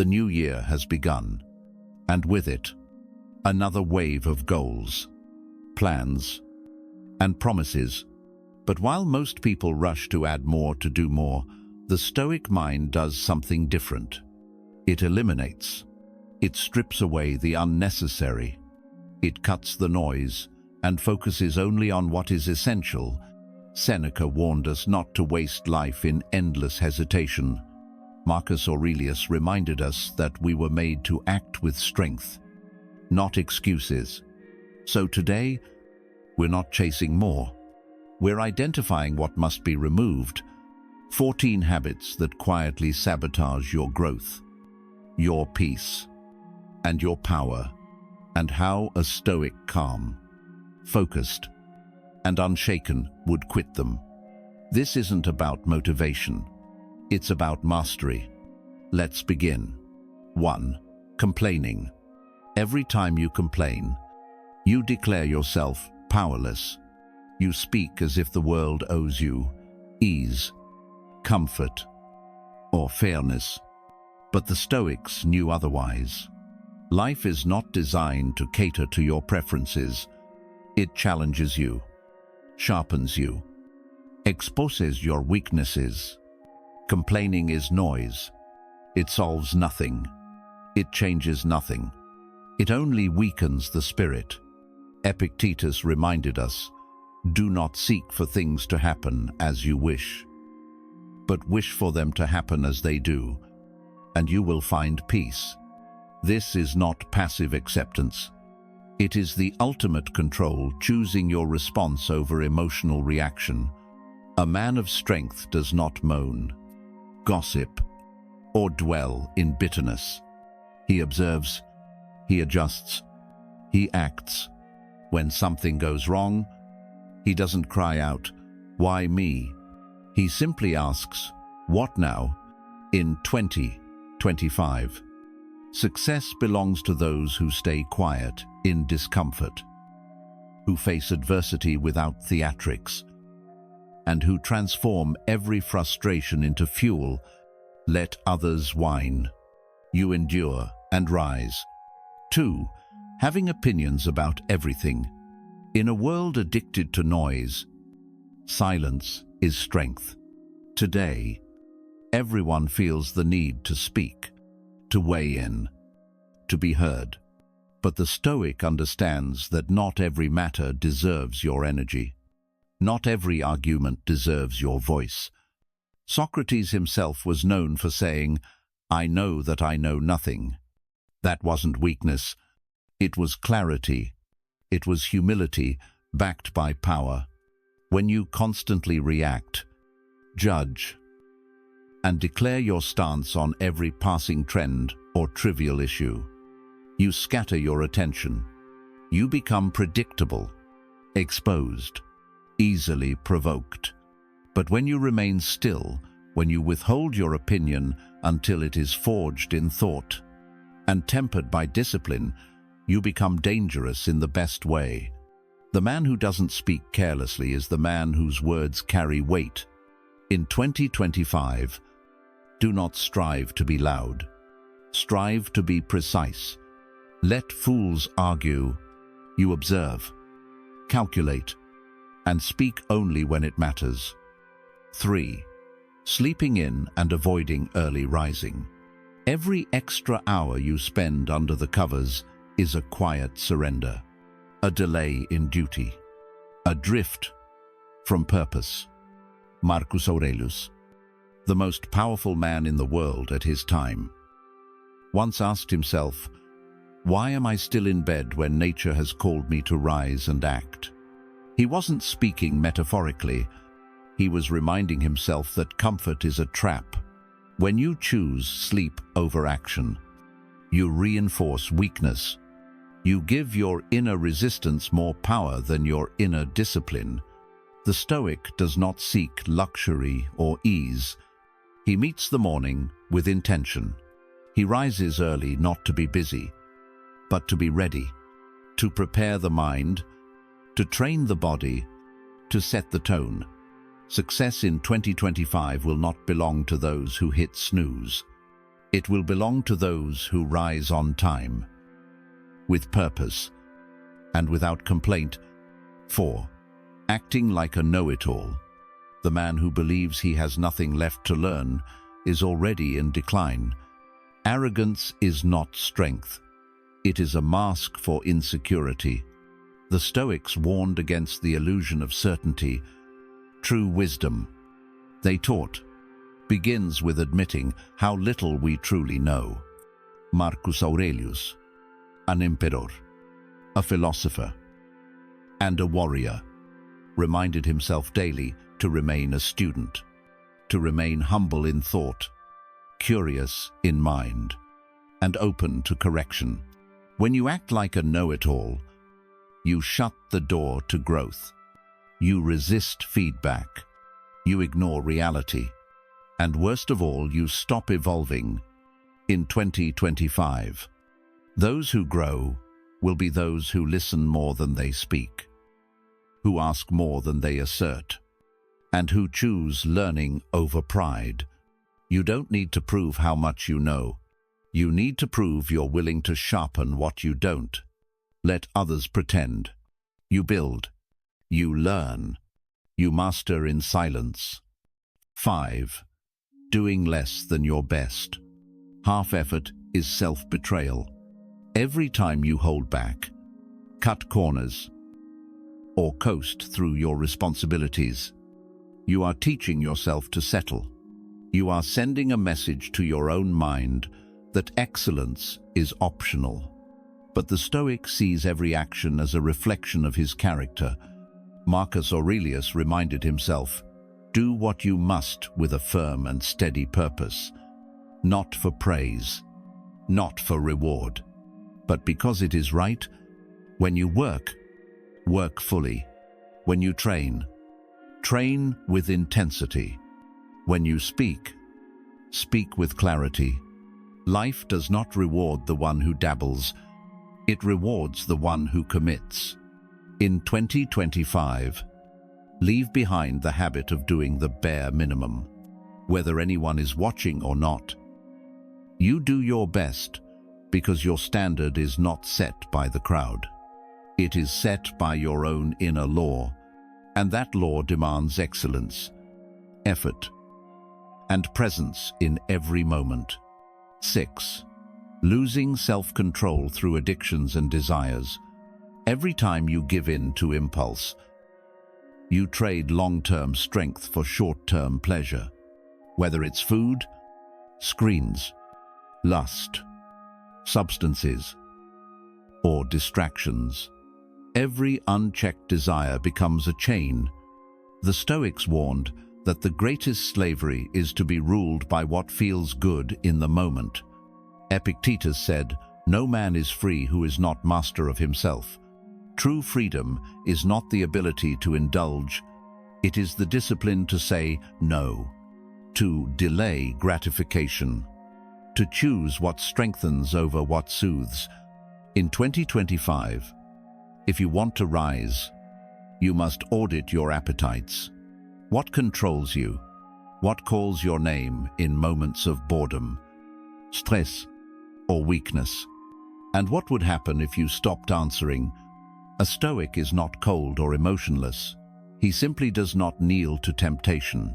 The new year has begun, and with it, another wave of goals, plans, and promises. But while most people rush to add more to do more, the Stoic mind does something different. It eliminates. It strips away the unnecessary. It cuts the noise and focuses only on what is essential. Seneca warned us not to waste life in endless hesitation. Marcus Aurelius reminded us that we were made to act with strength, not excuses. So today, we're not chasing more. We're identifying what must be removed. 14 habits that quietly sabotage your growth, your peace, and your power, and how a Stoic calm, focused, and unshaken would quit them. This isn't about motivation. It's about mastery. Let's begin. 1. Complaining. Every time you complain, you declare yourself powerless. You speak as if the world owes you ease, comfort, or fairness. But the Stoics knew otherwise. Life is not designed to cater to your preferences. It challenges you, sharpens you, exposes your weaknesses. Complaining is noise. It solves nothing. It changes nothing. It only weakens the spirit. Epictetus reminded us, do not seek for things to happen as you wish, but wish for them to happen as they do, and you will find peace. This is not passive acceptance. It is the ultimate control, choosing your response over emotional reaction. A man of strength does not moan, gossip, or dwell in bitterness. He observes, he adjusts, he acts. When something goes wrong, he doesn't cry out, "Why me?" He simply asks, "What now?" In 2025, success belongs to those who stay quiet in discomfort, who face adversity without theatrics, and who transform every frustration into fuel. Let others whine. You endure and rise. 2. Having opinions about everything. In a world addicted to noise, silence is strength. Today, everyone feels the need to speak, to weigh in, to be heard. But the Stoic understands that not every matter deserves your energy. Not every argument deserves your voice. Socrates himself was known for saying, "I know that I know nothing." That wasn't weakness. It was clarity. It was humility backed by power. When you constantly react, judge, and declare your stance on every passing trend or trivial issue, you scatter your attention. You become predictable, exposed, easily provoked. But when you remain still, when you withhold your opinion until it is forged in thought and tempered by discipline, you become dangerous in the best way. The man who doesn't speak carelessly is the man whose words carry weight. In 2025, do not strive to be loud. Strive to be precise. Let fools argue. You observe, calculate, and speak only when it matters. 3. Sleeping in and avoiding early rising. Every extra hour you spend under the covers is a quiet surrender, a delay in duty, a drift from purpose. Marcus Aurelius, the most powerful man in the world at his time, once asked himself, "Why am I still in bed when nature has called me to rise and act?" He wasn't speaking metaphorically. He was reminding himself that comfort is a trap. When you choose sleep over action, you reinforce weakness. You give your inner resistance more power than your inner discipline. The Stoic does not seek luxury or ease. He meets the morning with intention. He rises early not to be busy, but to be ready, to prepare the mind, to train the body, to set the tone. Success in 2025 will not belong to those who hit snooze. It will belong to those who rise on time, with purpose, and without complaint. 4. Acting like a know-it-all. The man who believes he has nothing left to learn is already in decline. Arrogance is not strength. It is a mask for insecurity. The Stoics warned against the illusion of certainty. True wisdom, they taught, begins with admitting how little we truly know. Marcus Aurelius, an emperor, a philosopher, and a warrior, reminded himself daily to remain a student, to remain humble in thought, curious in mind, and open to correction. When you act like a know-it-all, you shut the door to growth. You resist feedback. You ignore reality. And worst of all, you stop evolving. In 2025, those who grow will be those who listen more than they speak, who ask more than they assert, and who choose learning over pride. You don't need to prove how much you know. You need to prove you're willing to sharpen what you don't. Let others pretend. You build. You learn. You master in silence. 5. Doing less than your best. Half effort is self-betrayal. Every time you hold back, cut corners, or coast through your responsibilities, you are teaching yourself to settle. You are sending a message to your own mind that excellence is optional. But the Stoic sees every action as a reflection of his character. Marcus Aurelius reminded himself, do what you must with a firm and steady purpose, not for praise, not for reward, but because it is right. When you work, work fully. When you train, train with intensity. When you speak, speak with clarity. Life does not reward the one who dabbles. It rewards the one who commits. In 2025, leave behind the habit of doing the bare minimum. Whether anyone is watching or not, you do your best because your standard is not set by the crowd. It is set by your own inner law, and that law demands excellence, effort, and presence in every moment. 6. Losing self-control through addictions and desires. Every time you give in to impulse, you trade long-term strength for short-term pleasure. Whether it's food, screens, lust, substances, or distractions, every unchecked desire becomes a chain. The Stoics warned that the greatest slavery is to be ruled by what feels good in the moment. Epictetus said, "No man is free who is not master of himself." True freedom is not the ability to indulge, it is the discipline to say no, to delay gratification, to choose what strengthens over what soothes. In 2025, if you want to rise, you must audit your appetites. What controls you? What calls your name in moments of boredom, stress, or weakness? And what would happen if you stopped answering? A Stoic is not cold or emotionless. He simply does not kneel to temptation.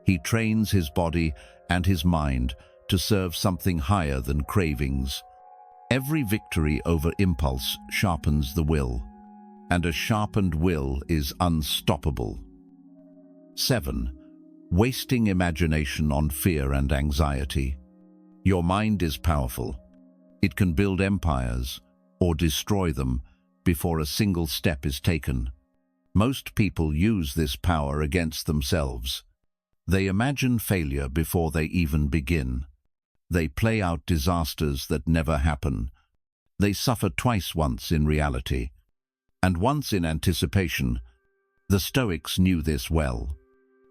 He trains his body and his mind to serve something higher than cravings. Every victory over impulse sharpens the will, and a sharpened will is unstoppable. 7. Wasting imagination on fear and anxiety. Your mind is powerful. It can build empires or destroy them before a single step is taken. Most people use this power against themselves. They imagine failure before they even begin. They play out disasters that never happen. They suffer twice, once in reality, and once in anticipation. The Stoics knew this well.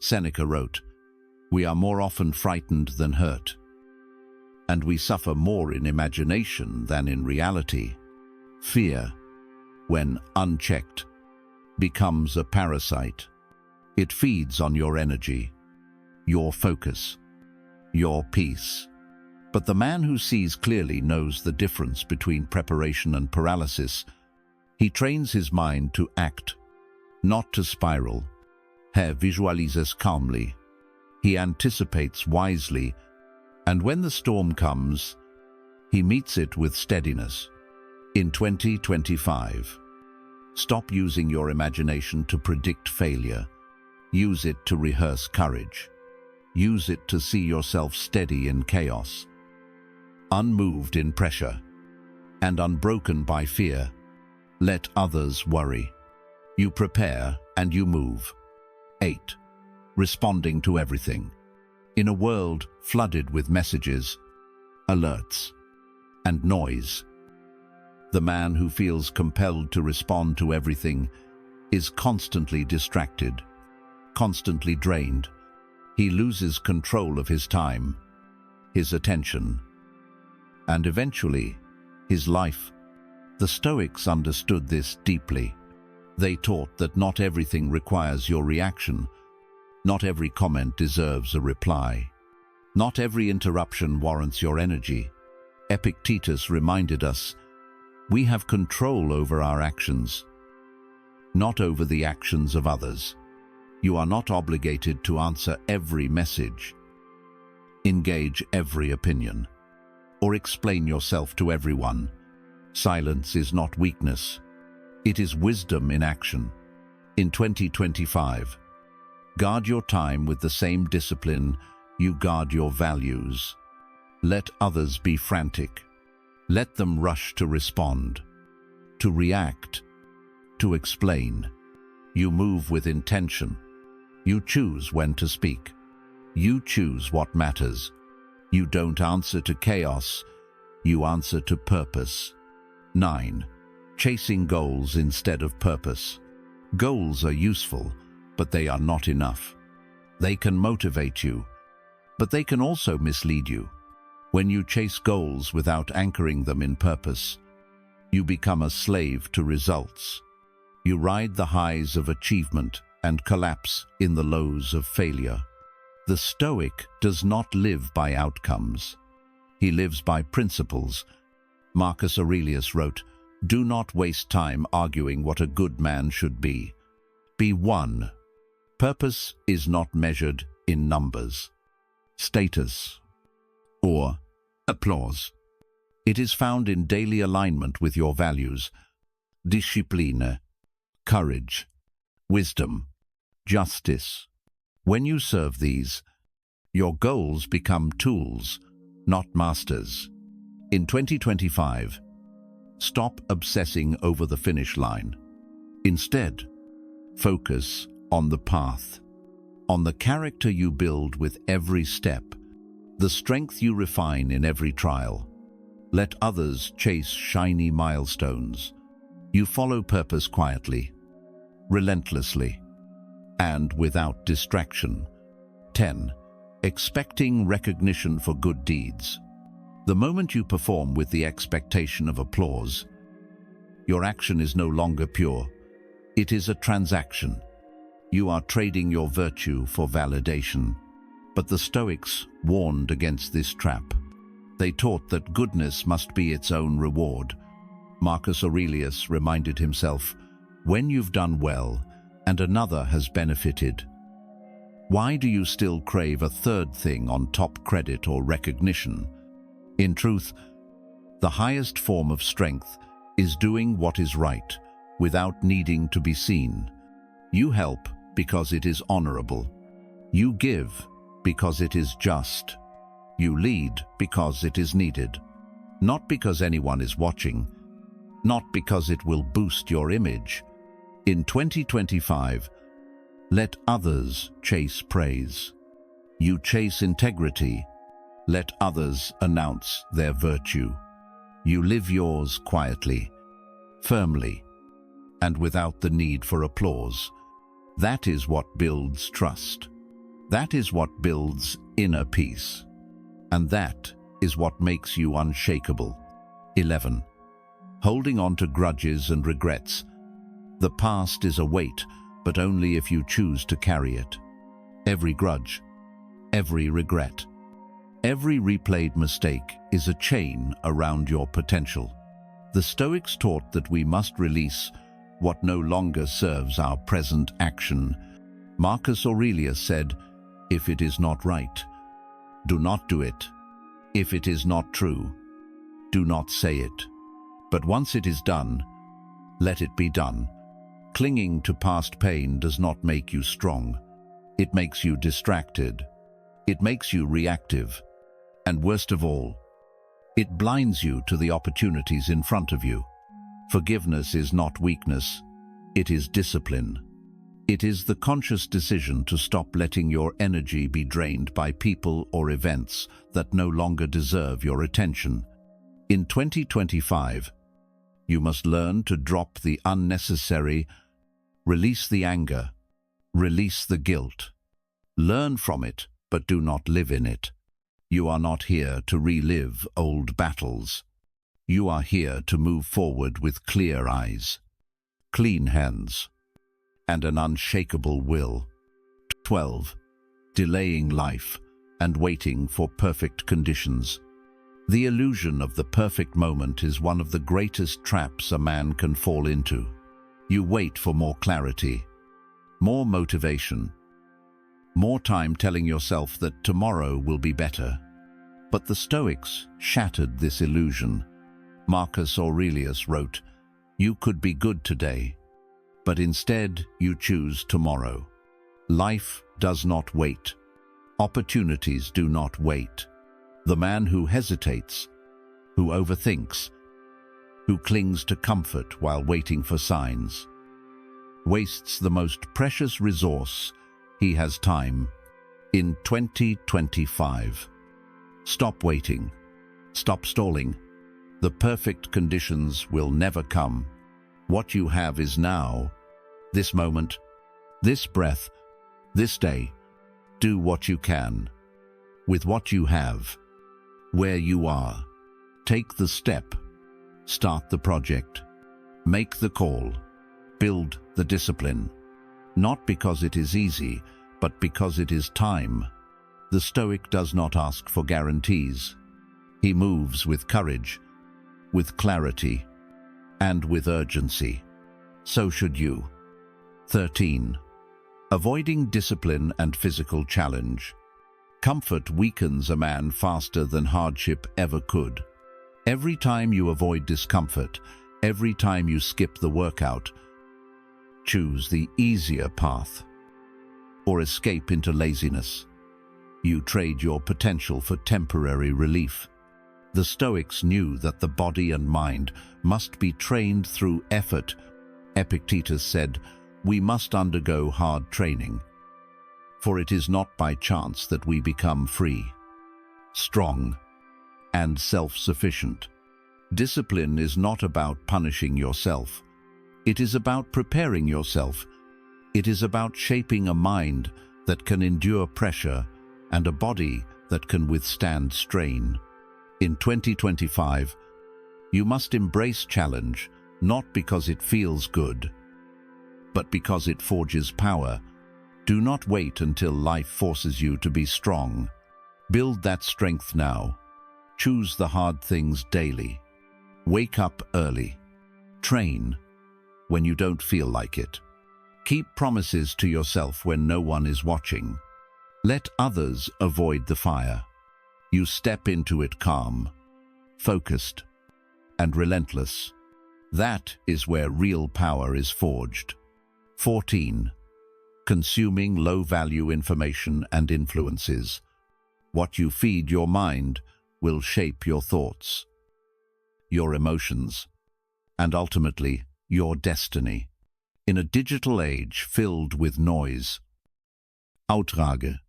Seneca wrote, "We are more often frightened than hurt, and we suffer more in imagination than in reality." Fear, when unchecked, becomes a parasite. It feeds on your energy, your focus, your peace. But the man who sees clearly knows the difference between preparation and paralysis. He trains his mind to act, not to spiral. He visualizes calmly. He anticipates wisely, and when the storm comes, he meets it with steadiness. In 2025, stop using your imagination to predict failure. Use it to rehearse courage. Use it to see yourself steady in chaos, unmoved in pressure, and unbroken by fear. Let others worry. You prepare and you move. 8. Responding to everything. In a world flooded with messages, alerts, and noise, the man who feels compelled to respond to everything is constantly distracted, constantly drained. He loses control of his time, his attention, and eventually his life. The Stoics understood this deeply. They taught that not everything requires your reaction. Not every comment deserves a reply. Not every interruption warrants your energy. Epictetus reminded us, we have control over our actions, not over the actions of others. You are not obligated to answer every message, engage every opinion, or explain yourself to everyone. Silence is not weakness. It is wisdom in action. In 2025, guard your time with the same discipline you guard your values. Let others be frantic. Let them rush to respond, to react, to explain. You move with intention. You choose when to speak. You choose what matters. You don't answer to chaos. You answer to purpose. 9. Chasing goals instead of purpose. Goals are useful, but they are not enough. They can motivate you, but they can also mislead you. When you chase goals without anchoring them in purpose, you become a slave to results. You ride the highs of achievement and collapse in the lows of failure. The Stoic does not live by outcomes. He lives by principles. Marcus Aurelius wrote, "Do not waste time arguing what a good man should be. Be one." Purpose is not measured in numbers, status, or applause. It is found in daily alignment with your values, discipline, courage, wisdom, justice. When you serve these, your goals become tools, not masters. In 2025, stop obsessing over the finish line. Instead, focus on the path, on the character you build with every step, the strength you refine in every trial. Let others chase shiny milestones. You follow purpose quietly, relentlessly, and without distraction. 10. Expecting recognition for good deeds. The moment you perform with the expectation of applause, your action is no longer pure. It is a transaction. You are trading your virtue for validation. But the Stoics warned against this trap. They taught that goodness must be its own reward. Marcus Aurelius reminded himself, when you've done well and another has benefited, why do you still crave a third thing on top credit or recognition? In truth, the highest form of strength is doing what is right without needing to be seen. You help because it is honorable. You give because it is just. You lead because it is needed. Not because anyone is watching, not because it will boost your image. In 2025, let others chase praise. You chase integrity. Let others announce their virtue. You live yours quietly, firmly, and without the need for applause. That is what builds trust. That is what builds inner peace. And that is what makes you unshakable. 11. Holding on to grudges and regrets. The past is a weight, but only if you choose to carry it. Every grudge, every regret, Every replayed mistake is a chain around your potential. The Stoics taught that we must release what no longer serves our present action. Marcus Aurelius said, "If it is not right, do not do it. If it is not true, do not say it. But once it is done, let it be done." Clinging to past pain does not make you strong. It makes you distracted. It makes you reactive. And worst of all, it blinds you to the opportunities in front of you. Forgiveness is not weakness. It is discipline. It is the conscious decision to stop letting your energy be drained by people or events that no longer deserve your attention. In 2025, you must learn to drop the unnecessary, release the anger, release the guilt. Learn from it, but do not live in it. You are not here to relive old battles. You are here to move forward with clear eyes, clean hands, and an unshakable will. 12. Delaying life and waiting for perfect conditions. The illusion of the perfect moment is one of the greatest traps a man can fall into. You wait for more clarity, more motivation, more time telling yourself that tomorrow will be better. But the Stoics shattered this illusion. Marcus Aurelius wrote, "You could be good today, but instead you choose tomorrow." Life does not wait. Opportunities do not wait. The man who hesitates, who overthinks, who clings to comfort while waiting for signs, wastes the most precious resource he has, time. In 2025, stop waiting. Stop stalling. The perfect conditions will never come. What you have is now, this moment, this breath, this day. Do what you can, with what you have, where you are. Take the step. Start the project. Make the call. Build the discipline. Not because it is easy, but because it is time. The Stoic does not ask for guarantees. He moves with courage, with clarity, and with urgency. So should you. 13. Avoiding discipline and physical challenge. Comfort weakens a man faster than hardship ever could. Every time you avoid discomfort, every time you skip the workout, choose the easier path, or escape into laziness, you trade your potential for temporary relief. The Stoics knew that the body and mind must be trained through effort. Epictetus said, "We must undergo hard training, for it is not by chance that we become free, strong, and self-sufficient." Discipline is not about punishing yourself. It is about preparing yourself. It is about shaping a mind that can endure pressure and a body that can withstand strain. In 2025, you must embrace challenge, not because it feels good, but because it forges power. Do not wait until life forces you to be strong. Build that strength now. Choose the hard things daily. Wake up early. Train when you don't feel like it. Keep promises to yourself when no one is watching. Let others avoid the fire. You step into it calm, focused, and relentless. That is where real power is forged. 14. Consuming low-value information and influences. What you feed your mind will shape your thoughts, your emotions, and ultimately your destiny. In a digital age filled with noise, Outrage,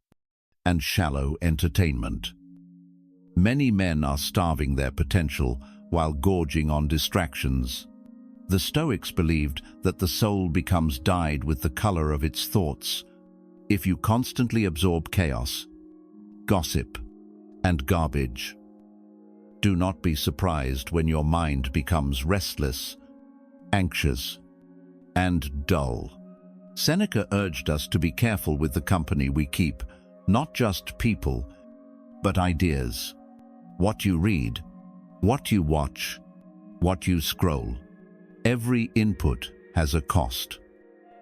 and shallow entertainment, many men are starving their potential while gorging on distractions. The Stoics believed that the soul becomes dyed with the color of its thoughts. If you constantly absorb chaos, gossip, and garbage, do not be surprised when your mind becomes restless, anxious, and dull. Seneca urged us to be careful with the company we keep, not just people, but ideas. What you read, what you watch, what you scroll. Every input has a cost.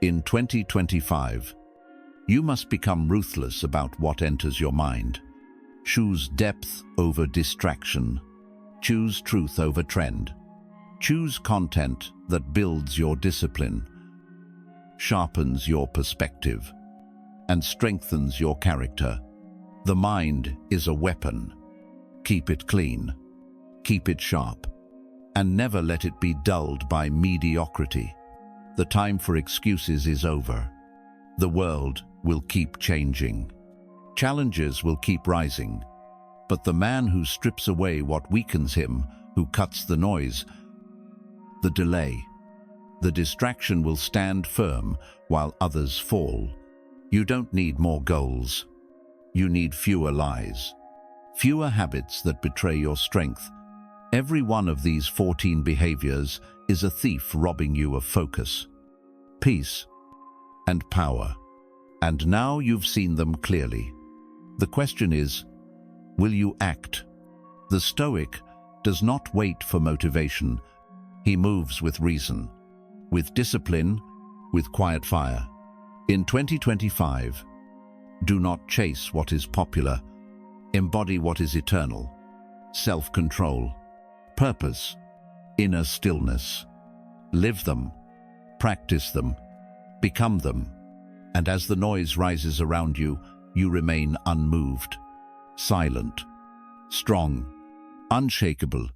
In 2025, you must become ruthless about what enters your mind. Choose depth over distraction. Choose truth over trend. Choose content that builds your discipline, sharpens your perspective, and strengthens your character. The mind is a weapon. Keep it clean, keep it sharp, and never let it be dulled by mediocrity. The time for excuses is over. The world will keep changing. Challenges will keep rising. But the man who strips away what weakens him, who cuts the noise, the delay, the distraction will stand firm while others fall. You don't need more goals. You need fewer lies, fewer habits that betray your strength. Every one of these 14 behaviors is a thief robbing you of focus, peace, and power. And now you've seen them clearly. The question is, will you act? The Stoic does not wait for motivation. He moves with reason, with discipline, with quiet fire. In 2025, do not chase what is popular. Embody what is eternal. Self-control, purpose, inner stillness. Live them, practice them, become them. And as the noise rises around you, you remain unmoved, silent, strong, unshakable.